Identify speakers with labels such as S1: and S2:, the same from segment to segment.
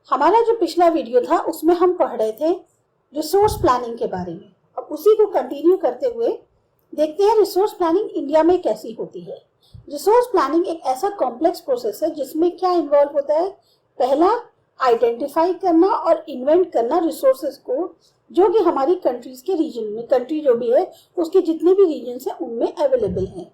S1: हमारा जो पिछला वीडियो था उसमें हम पढ़ रहे थे रिसोर्स प्लानिंग के बारे में। अब उसी को कंटिन्यू करते हुए देखते हैं रिसोर्स प्लानिंग इंडिया में कैसी होती है। रिसोर्स प्लानिंग एक ऐसा कॉम्प्लेक्स प्रोसेस है जिसमें क्या इन्वॉल्व होता है। पहला, आइडेंटिफाई करना और इन्वेंट करना रिसोर्सेज को जो कि हमारी कंट्रीज के रीजन में, कंट्री जो भी है उसके जितने भी रीजन है उनमें अवेलेबल हैं।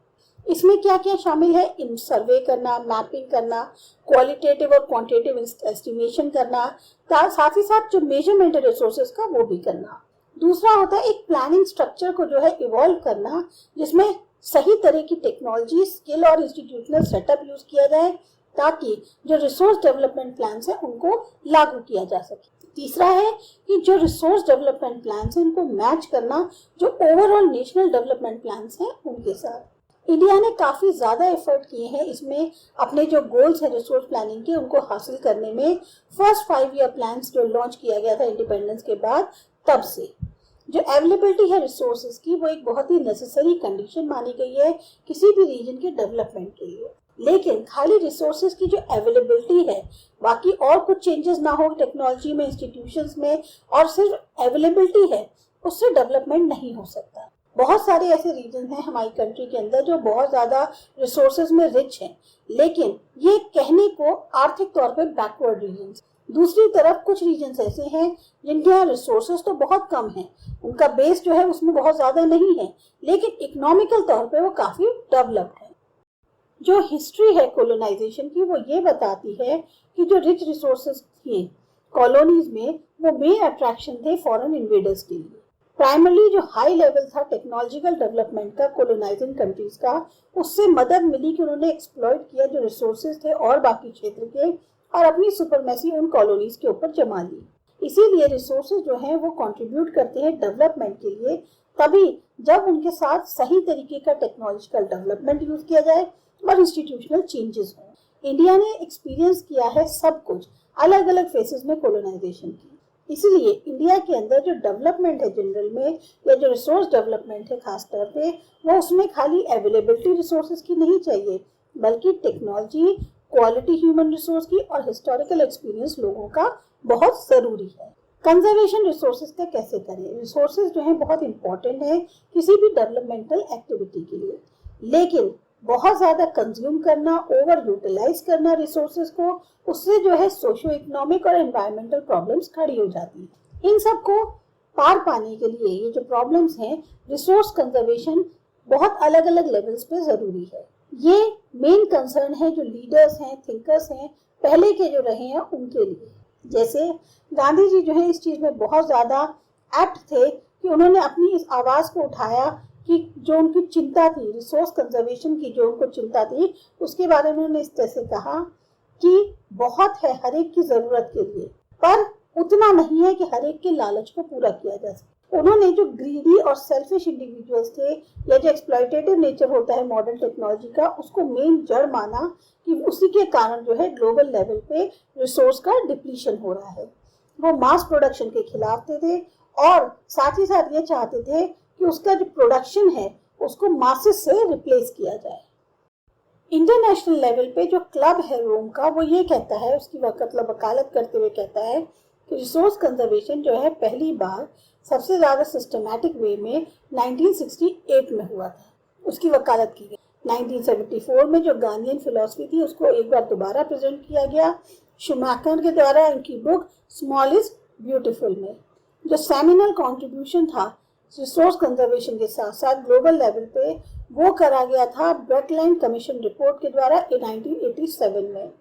S1: इसमें क्या क्या शामिल है, इन सर्वे करना, मैपिंग करना, क्वालिटेटिव और क्वांटिटेटिव एस्टिमेशन करना, साथ ही साथ जो मेजरमेंट है रिसोर्सेज का वो भी करना। दूसरा होता है एक प्लानिंग स्ट्रक्चर को जो है इवॉल्व करना, जिसमें सही तरह की टेक्नोलॉजी, स्किल और इंस्टीट्यूशनल सेटअप यूज किया जाए ताकि जो रिसोर्स डेवलपमेंट प्लान्स है उनको लागू किया जा सके। तीसरा है कि जो रिसोर्स डेवलपमेंट प्लान्स हैं उनको मैच करना जो ओवरऑल नेशनल डेवलपमेंट प्लान्स हैं उनके साथ। इंडिया ने काफ़ी ज़्यादा एफर्ट किए हैं इसमें अपने जो गोल्स है रिसोर्स प्लानिंग के उनको हासिल करने में। फर्स्ट 5 ईयर प्लान्स जो लॉन्च किया गया था इंडिपेंडेंस के बाद, तब से जो अवेलेबिलिटी है रिसोर्सेज की वो एक बहुत ही नेसेसरी कंडीशन मानी गई है किसी भी रीजन के डेवलपमेंट के लिए। लेकिन खाली रिसोर्सेज की जो अवेलेबिलिटी है, बाकी और कुछ चेंजेस ना हो टेक्नोलॉजी में, इंस्टीट्यूशंस में, और सिर्फ अवेलेबिलिटी है, उससे डेवलपमेंट नहीं हो सकता। बहुत सारे ऐसे रीजन हैं हमारी कंट्री के अंदर जो बहुत ज़्यादा रिसोर्सेज में रिच हैं, लेकिन ये कहने को आर्थिक तौर पे बैकवर्ड रीजन। दूसरी तरफ कुछ रीजन्स ऐसे हैं जिनके यहाँ रिसोर्सेज तो बहुत कम हैं, उनका बेस जो है उसमें बहुत ज़्यादा नहीं है, लेकिन इकोनॉमिकल तौर पे वो काफ़ी डेवलप्ड है। जो हिस्ट्री है कोलोनाइजेशन की वो ये बताती है कि जो रिच रिसोर्सेज थे कॉलोनीज में वो मेन अट्रैक्शन थे फॉरेन इन्वेडर्स के लिए। प्राइमरली जो हाई लेवल था टेक्नोलॉजिकल डेवलपमेंट का कोलोनाइजिंग कंट्रीज का, उससे मदद मिली कि उन्होंने एक्सप्लॉइट किया जो रिसोर्सेज थे और बाकी क्षेत्र के, और अपनी सुपरमेसी उन कॉलोनीज के ऊपर जमा ली। इसीलिए रिसोर्सेज जो हैं वो कंट्रीब्यूट करते हैं डेवलपमेंट के लिए तभी जब उनके साथ सही तरीके का टेक्नोलॉजिकल डेवलपमेंट यूज किया जाए और इंस्टीट्यूशनल चेंजेस हों। इंडिया ने एक्सपीरियंस किया है सब कुछ अलग अलग फेसेस में कोलोनाइजेशन की, इसीलिए इंडिया के अंदर जो डेवलपमेंट है जनरल में, या जो रिसोर्स डेवलपमेंट है खास तौर पे, वो उसमें खाली अवेलेबिलिटी रिसोर्सेज की नहीं चाहिए, बल्कि टेक्नोलॉजी, क्वालिटी ह्यूमन रिसोर्स की और हिस्टोरिकल एक्सपीरियंस लोगों का बहुत ज़रूरी है। कंजर्वेशन रिसोर्सेज का कैसे करें। रिसोर्सेज जो है बहुत इंपॉर्टेंट है किसी भी डेवलपमेंटल एक्टिविटी के लिए, लेकिन बहुत ज़्यादा कंज्यूम करना, ओवर यूटिलाइज करना रिसोर्सेज को, उससे जो है सोशो इकोनॉमिक और एनवायरमेंटल प्रॉब्लम्स खड़ी हो जाती हैं। इन सब को पार पाने के लिए ये जो प्रॉब्लम्स हैं, रिसोर्स कंजर्वेशन बहुत अलग अलग लेवल्स पे ज़रूरी है। ये मेन कंसर्न है जो लीडर्स हैं, थिंकर्स हैं, पहले के जो रहे हैं उनके लिए। जैसे गांधी जी जो है इस चीज़ में बहुत ज़्यादा एक्ट थे कि उन्होंने अपनी इस आवाज़ को उठाया कि जो उनकी चिंता थी रिसोर्स कंजर्वेशन की, जो उनको चिंता थी उसके बारे में उन्होंने इस तरह से कहा कि बहुत है हर एक की ज़रूरत के लिए, पर उतना नहीं है कि हर एक के लालच को पूरा किया जा सके। उन्होंने जो ग्रीडी और सेल्फिश इंडिविजुअल्स थे या जो एक्सप्लॉयटेटिव नेचर होता है मॉडर्न टेक्नोलॉजी का, उसको मेन जड़ माना कि उसी के कारण जो है ग्लोबल लेवल पे रिसोर्स का डिप्लीशन हो रहा है। वो मास प्रोडक्शन के खिलाफ थे और साथ ही साथ ये चाहते थे कि उसका जो प्रोडक्शन है उसको मासेस से रिप्लेस किया जाए। इंटरनेशनल लेवल पे जो क्लब है रोम का, वो ये कहता है, उसकी वकालत करते हुए कहता है कि रिसोर्स कंजर्वेशन जो है पहली बार सबसे ज़्यादा सिस्टमैटिक वे में 1968 में हुआ था, उसकी वकालत की गई। 1974 में जो गांधीयन फिलॉसफी थी उसको एक बार दोबारा प्रेजेंट किया गया शुमैकर के द्वारा उनकी बुक स्मॉल इज ब्यूटीफुल में। जो सेमिनल कॉन्ट्रीब्यूशन था रिसोर्स कंजर्वेशन के साथ साथ ग्लोबल लेवल पे, वो करा गया था ब्रेटलैंड कमीशन रिपोर्ट के द्वारा 1987 में।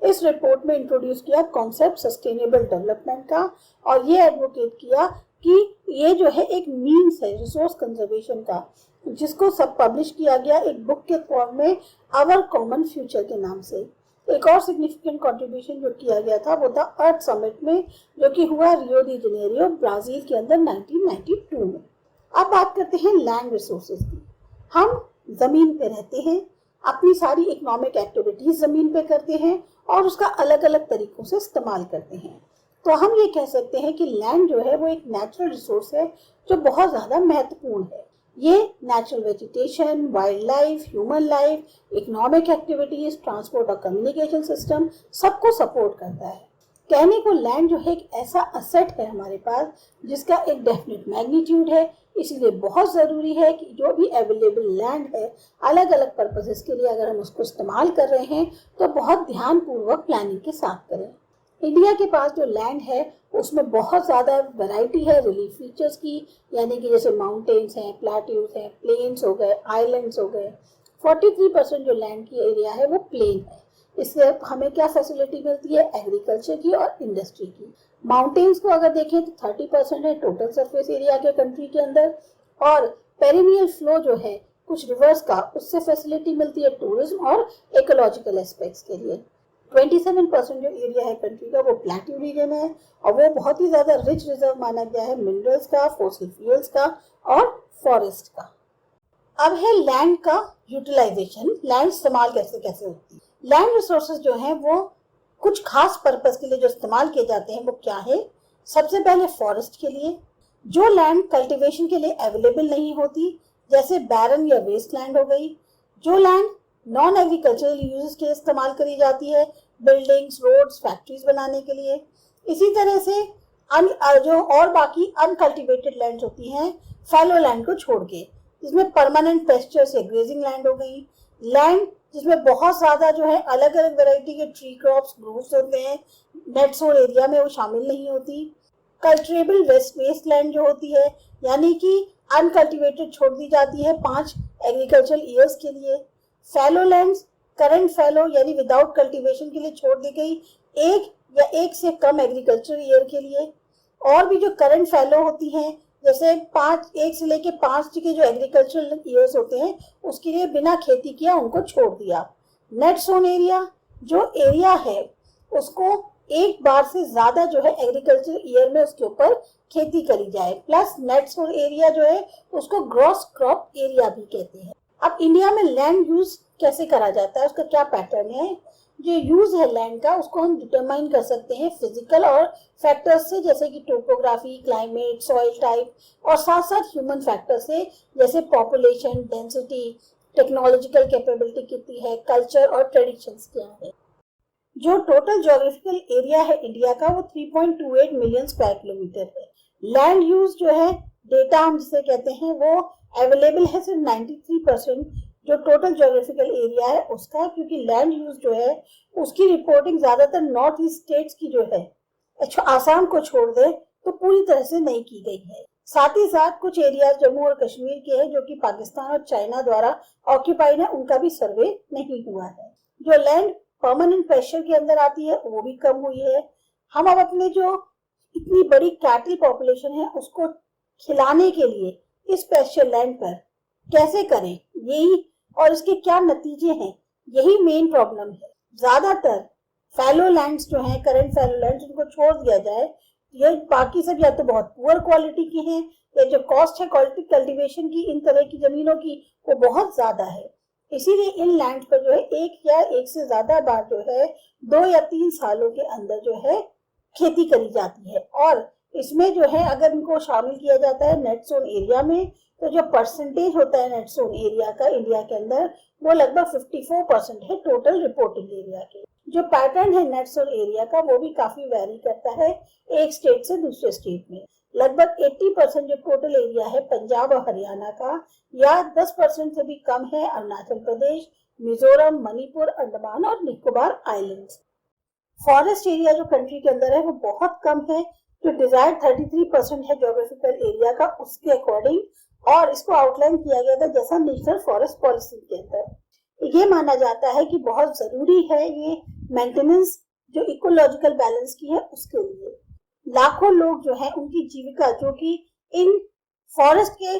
S1: इस रिपोर्ट में इंट्रोड्यूस किया कॉन्सेप्ट सस्टेनेबल डेवलपमेंट का, और ये एडवोकेट किया कि ये जो है एक मीन्स है रिसोर्स कंजर्वेशन का, जिसको सब पब्लिश किया गया एक बुक के फॉर्म में आवर कॉमन फ्यूचर के नाम से। एक और सिग्निफिकेंट कंट्रीब्यूशन जो किया गया था वो था अर्थ समिट में, जो कि हुआ रियो डी जनेरियो ब्राजील के अंदर 1992 में। अब बात करते हैं लैंड रिसोर्सेज की। हम जमीन पे रहते हैं, अपनी सारी इकोनॉमिक एक्टिविटीज जमीन पे करते हैं और उसका अलग अलग तरीकों से इस्तेमाल करते हैं। तो हम ये कह सकते हैं कि लैंड जो है वो एक नेचुरल रिसोर्स है जो बहुत ज़्यादा महत्वपूर्ण है। ये natural vegetation, wild life, human life, economic activities, transport और कम्युनिकेशन सिस्टम सबको सपोर्ट करता है। कहने को लैंड जो है एक ऐसा असेट है हमारे पास जिसका एक डेफिनेट मैग्नीट्यूड है, इसलिए बहुत ज़रूरी है कि जो भी अवेलेबल लैंड है अलग अलग पर्पसेस के लिए अगर हम उसको इस्तेमाल कर रहे हैं तो बहुत ध्यानपूर्वक प्लानिंग के साथ करें। इंडिया के पास जो लैंड है उसमें बहुत ज़्यादा वैरायटी है रिलीफ फीचर्स की, यानी कि जैसे माउंटेन्स हैं, प्लेट्यूज हैं, प्लेन्स हो गए, आइलैंड्स हो गए। 43% जो लैंड की एरिया है वो प्लेन है। इससे हमें क्या फैसिलिटी मिलती है, एग्रीकल्चर की और इंडस्ट्री की। माउंटेन्स को अगर देखें तो 30% है टोटल सरफेस एरिया के कंट्री के अंदर, और पेरिनियल फ्लो जो है कुछ रिवर्स का, उससे फैसिलिटी मिलती है टूरिज्म और इकोलॉजिकल एस्पेक्ट्स के लिए। 27% जो एरिया है कंट्री का वो प्लेट्यू रीजन है, और वो बहुत ही ज्यादा रिच रिजर्व माना गया है मिनरल्स का, फोसिल फ्यूल्स का और फॉरेस्ट का। अब है लैंड का यूटिलाइजेशन, लैंड इस्तेमाल कैसे कैसे होती है। लैंड रिसोर्सेज जो हैं वो कुछ खास पर्पस के लिए जो इस्तेमाल किए जाते हैं वो क्या है। सबसे पहले फॉरेस्ट के लिए, जो लैंड कल्टीवेशन के लिए अवेलेबल नहीं होती, जैसे बैरन या वेस्ट लैंड हो गई। जो लैंड नॉन एग्रीकल्चरल यूजेस के लिए इस्तेमाल करी जाती है, बिल्डिंग्स, रोड्स, फैक्ट्रीज बनाने के लिए। इसी तरह से जो और बाकी अनकल्टिवेटेड लैंड होती हैं फैलो लैंड को छोड़ के, जिसमें परमानेंट पेस्चर्स या ग्रेजिंग लैंड हो गई। लैंड जिसमें बहुत ज्यादा जो है अलग अलग वैरायटी के ट्री क्रॉप्स, ग्रोव्स होते हैं, नेट सोल एरिया में वो शामिल नहीं होती। कल्चरेबल वेस्ट लैंड जो होती है, यानी कि अनकल्टिवेटेड छोड़ दी जाती है 5 एग्रीकल्चरल ईयर्स के लिए। फैलो लैंड्स करंट फैलो यानी विदाउट कल्टीवेशन के लिए छोड़ दी गई 1 या 1 से कम एग्रीकल्चर ईयर के लिए। और भी जो करंट फैलो होती हैं, जैसे 1 से लेके 5 के जो एग्रीकल्चरल ईयर्स होते हैं उसके लिए बिना खेती किया उनको छोड़ दिया। नेट सोन एरिया, जो एरिया है उसको एक बार से ज्यादा जो है एग्रीकल्चर ईयर में उसके ऊपर खेती करी जाए, प्लस नेट सोन एरिया जो है उसको ग्रॉस क्रॉप एरिया भी कहते हैं। अब इंडिया में लैंड यूज कैसे करा जाता है, उसका क्या पैटर्न है। जो यूज है लैंड का उसको हम डिटरमाइन कर सकते हैं फिजिकल और फैक्टर्स से, जैसे कि टोपोग्राफी, क्लाइमेट, सॉइल टाइप, और साथ साथ ह्यूमन फैक्टर से, जैसे पॉपुलेशन डेंसिटी, टेक्नोलॉजिकल कैपेबिलिटी कितनी है, कल्चर और ट्रेडिशंस क्या है। जो टोटल ज्योग्राफिकल एरिया है इंडिया का वो 3.28 मिलियन स्क्वायर किलोमीटर है। लैंड यूज जो है डेटा हम जिसे कहते हैं वो अवेलेबल है सिर्फ 93% जो टोटल ज्योग्राफिकल एरिया है उसका, क्योंकि लैंड यूज जो है उसकी रिपोर्टिंग ज्यादातर नॉर्थ ईस्ट स्टेट्स की जो है, अच्छा आसाम को छोड़ दे तो पूरी तरह से नहीं की गई है। साथ ही साथ कुछ एरिया जम्मू और कश्मीर के हैं जो कि पाकिस्तान और चाइना द्वारा ऑक्यूपाइड है, उनका भी सर्वे नहीं हुआ है। जो लैंड परमानेंट प्रेशर के अंदर आती है वो भी कम हुई है। हम अब अपने जो इतनी बड़ी कैटल पॉपुलेशन है उसको खिलाने के लिए इस प्रेशर लैंड पर कैसे करें, यही और इसके क्या नतीजे हैं, यही मेन प्रॉब्लम है। ज्यादातर फैलो लैंड्स जो हैं, करंट फैलो लैंड्स, उनको छोड़ दिया जाए। ये बाकी सब या तो बहुत पुअर क्वालिटी की हैं या जो कॉस्ट है कल्टीवेशन की इन तरह की जमीनों की वो बहुत ज्यादा है। इसीलिए इन लैंड पर जो है एक या एक से ज्यादा बार जो है 2 या 3 सालों के अंदर जो है खेती करी जाती है। और इसमें जो है अगर इनको शामिल किया जाता है नेट जोन एरिया में तो जो परसेंटेज होता है नेट जोन एरिया का इंडिया के अंदर वो लगभग 54% है टोटल रिपोर्टिंग एरिया के। जो पैटर्न है नेट जोन एरिया का वो भी काफी वेरी करता है एक स्टेट से दूसरे स्टेट में। लगभग 80% जो टोटल एरिया है पंजाब और हरियाणा का, या 10% से भी कम है अरुणाचल प्रदेश, मिजोरम, मणिपुर, अंडमान और निकोबार आइलैंड्स। फॉरेस्ट एरिया जो कंट्री के अंदर है वो बहुत कम है, जो डिजायर्ड 33% है ज्योग्राफिकल एरिया का उसके अकॉर्डिंग, और इसको आउटलाइन किया गया था जैसा नेशनल फॉरेस्ट पॉलिसी के अंदर। ये माना जाता है कि बहुत जरूरी है ये मेंटेनेंस जो इकोलॉजिकल बैलेंस की है उसके लिए। लाखों लोग जो है उनकी जीविका जो कि इन फॉरेस्ट के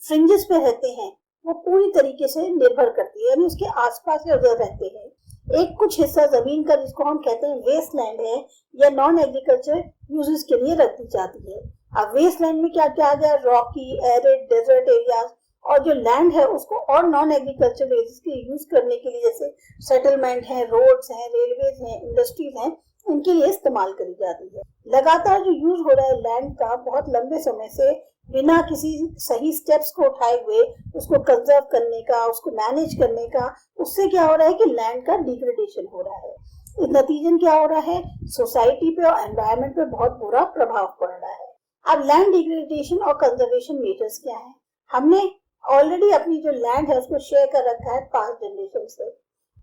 S1: फ्रिंजेस पे रहते हैं वो पूरी तरीके से निर्भर करती है, यानी उसके आसपास उधर रहते हैं। एक कुछ हिस्सा जमीन का जिसको हम कहते हैं वेस्ट लैंड है या नॉन एग्रीकल्चर यूजेस के लिए रख दी जाती है। अब वेस्ट लैंड में क्या क्या आ गया, रॉकी, एरिड, डेजर्ट एरियाज, और जो लैंड है उसको और नॉन एग्रीकल्चर एरियाज के यूज करने के लिए जैसे सेटलमेंट है, रोड्स हैं, रेलवेज हैं, इंडस्ट्रीज हैं, उनके लिए इस्तेमाल करी जाती है। लगातार जो यूज हो रहा है लैंड का बहुत लंबे समय से बिना किसी सही स्टेप्स को उठाए हुए उसको कंजर्व करने का, उसको मैनेज करने का, उससे क्या हो रहा है कि लैंड का डिग्रेडेशन हो रहा है। नतीजन क्या हो रहा है, सोसाइटी पे और एनवायरनमेंट पे बहुत बुरा प्रभाव पड़ रहा है। अब लैंड डिग्रेडेशन और कंजर्वेशन मेजर्स क्या है? हमने ऑलरेडी अपनी जो लैंड है उसको शेयर कर रखा है पास्ट जनरेशन से,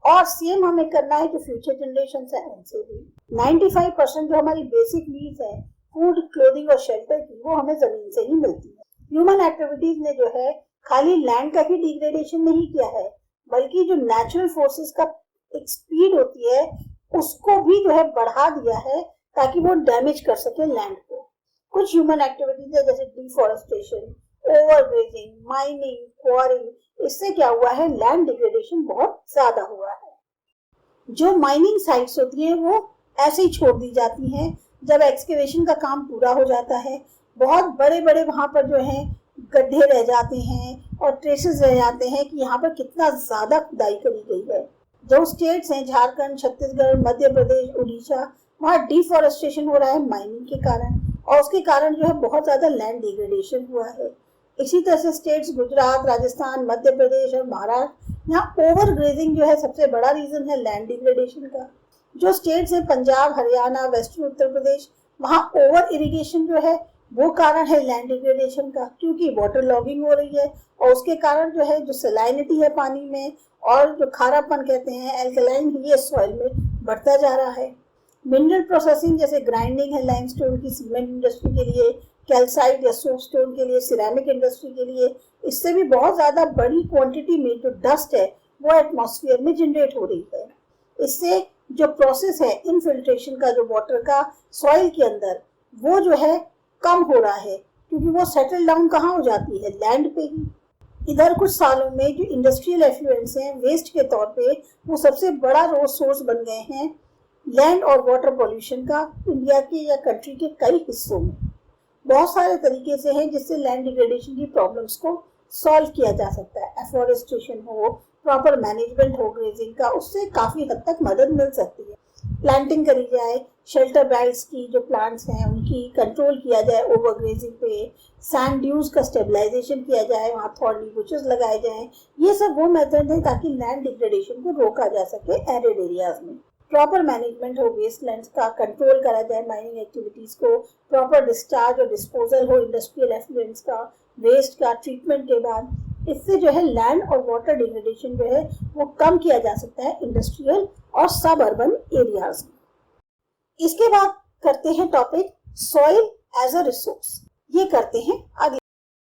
S1: और सेम हमें करना है जो फ्यूचर जनरेशन है उनसे भी। 95% जो हमारी बेसिक नीड्स है, फूड, क्लोथिंग और शेल्टर की, वो हमें जमीन से ही मिलती है। ह्यूमन एक्टिविटीज ने जो है खाली लैंड का ही डिग्रेडेशन नहीं किया है, बल्कि जो नेचुरल फोर्सेस का एक स्पीड होती है उसको भी जो है बढ़ा दिया है ताकि वो डैमेज कर सके लैंड को। कुछ ह्यूमन एक्टिविटीज है जैसे डिफॉरेस्टेशन, ओवरग्रेजिंग, माइनिंग, क्वारिंग, इससे क्या हुआ है, लैंड डिग्रेडेशन बहुत ज्यादा हुआ है। जो माइनिंग साइट्स होती हैं वो ऐसे ही छोड़ दी जाती हैं। जब एक्सकेवेशन का काम पूरा हो जाता है, बहुत बड़े बड़े वहां पर जो है गड्ढे रह जाते हैं और ट्रेसेस रह जाते हैं कि यहाँ पर कितना ज्यादा खुदाई करी गई है। जो स्टेट्स हैं झारखंड, छत्तीसगढ़, मध्य प्रदेश, उड़ीसा, वहाँ डिफॉरेस्टेशन हो रहा है माइनिंग के कारण, और उसके कारण जो है बहुत ज्यादा लैंड डिग्रेडेशन हुआ है। इसी तरह से स्टेट्स गुजरात, राजस्थान, मध्य प्रदेश और महाराष्ट्र, यहाँ ओवर ग्रेजिंग जो है सबसे बड़ा रीजन है लैंड डिग्रेडेशन का। जो स्टेट्स है पंजाब, हरियाणा, वेस्टर्न उत्तर प्रदेश, वहाँ ओवर इरिगेशन जो है वो कारण है लैंड डिग्रेडेशन का, क्योंकि वाटर लॉगिंग हो रही है और उसके कारण जो है जो सलाइनिटी है पानी में और जो खारापन कहते हैं एल्कलाइन, ये सॉइल में बढ़ता जा रहा है। मिनरल प्रोसेसिंग जैसे ग्राइंडिंग है लाइमस्टोन की सीमेंट इंडस्ट्री के लिए, कैल्साइट या सोपस्टोन के लिए, सिरेमिक इंडस्ट्री के लिए, इससे भी बहुत ज्यादा बड़ी क्वांटिटी में जो डस्ट है वो एटमॉस्फेयर में जनरेट हो रही है। इससे जो प्रोसेस है इनफिल्ट्रेशन का, जो वाटर का सॉइल के अंदर, वो जो है कम हो रहा है, क्योंकि वो सेटल डाउन कहाँ हो जाती है, लैंड पे ही। इधर कुछ सालों में जो इंडस्ट्रियल एफ्लुएंट्स हैं वेस्ट के तौर पे, वो सबसे बड़ा सोर्स बन गए हैं लैंड और वाटर पॉल्यूशन का इंडिया के या कंट्री के कई हिस्सों में। बहुत सारे तरीके से हैं जिससे लैंड डिग्रेडेशन की प्रॉब्लम्स को सॉल्व किया जा सकता है। एफोरेस्टेशन हो, प्रॉपर मैनेजमेंट हो ग्रेजिंग का, उससे काफी हद तक मदद मिल सकती है। प्लांटिंग करी जाए, शेल्टर बेल्ट्स की जो प्लांट्स हैं उनकी कंट्रोल किया जाए ओवरग्रेजिंग पे, सैंड ड्यूज का स्टेबलाइजेशन किया जाए, वहाँ थॉर्नी बुशेस लगाए जाएं, ये सब वो मेथड है ताकि लैंड डिग्रेडेशन को रोका जा सके एरिड एरियाज में। प्रॉपर मैनेजमेंट हो वेस्टलैंड्स का, कंट्रोल करा जाए माइनिंग एक्टिविटीज को, प्रॉपर डिस्चार्ज और डिस्पोजल हो इंडस्ट्रियल एफ्लुएंट्स का, वेस्ट का ट्रीटमेंट के बाद, इससे जो है लैंड और वाटर डिग्रेडेशन जो है वो कम किया जा सकता है इंडस्ट्रियल और सब अर्बन एरियाज में। इसके बाद करते हैं topic soil as a resource, ये करते हैं अगले